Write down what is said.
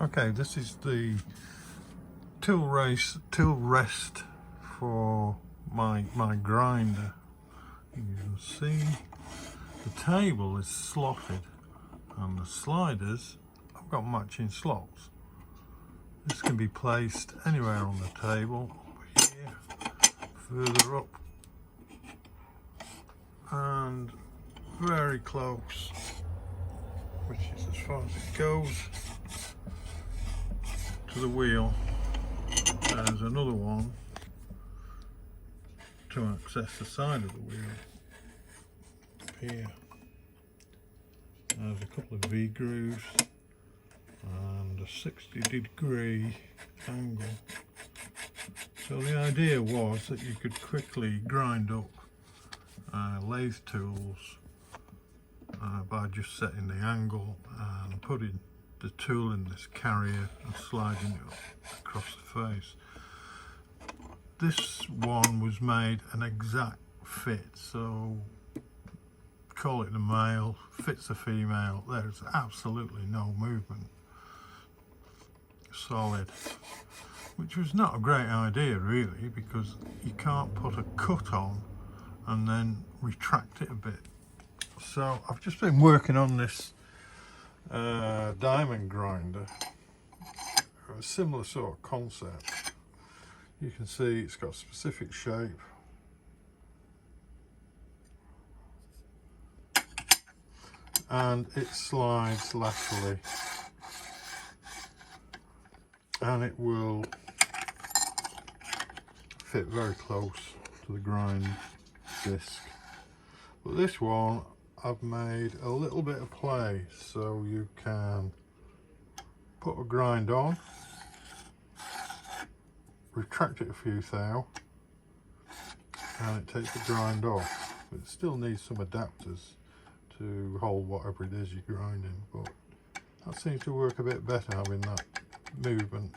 Okay, this is the tool rest for my grinder. You can see the table is slotted and the sliders, I've got matching slots. This can be placed anywhere on the table, up here, further up, and very close, which is as far as it goes, to the wheel. There's another one to access the side of the wheel. Up here there's a couple of V grooves and a 60-degree angle. So the idea was that you could quickly grind up lathe tools by just setting the angle and putting the tool in this carrier and sliding it up across the face. This one was made an exact fit, so call it the male, fits the female, there's absolutely no movement. Solid, which was not a great idea really, because you can't put a cut on and then retract it a bit. So I've just been working on this diamond grinder, a similar sort of concept. You can see it's got a specific shape, and it slides laterally, and it will fit very close to the grind disc. But this one I've made a little bit of play, so you can put a grind on, retract it a few thou, and it takes the grind off. It still needs some adapters to hold whatever it is you're grinding, but that seems to work a bit better, having that movement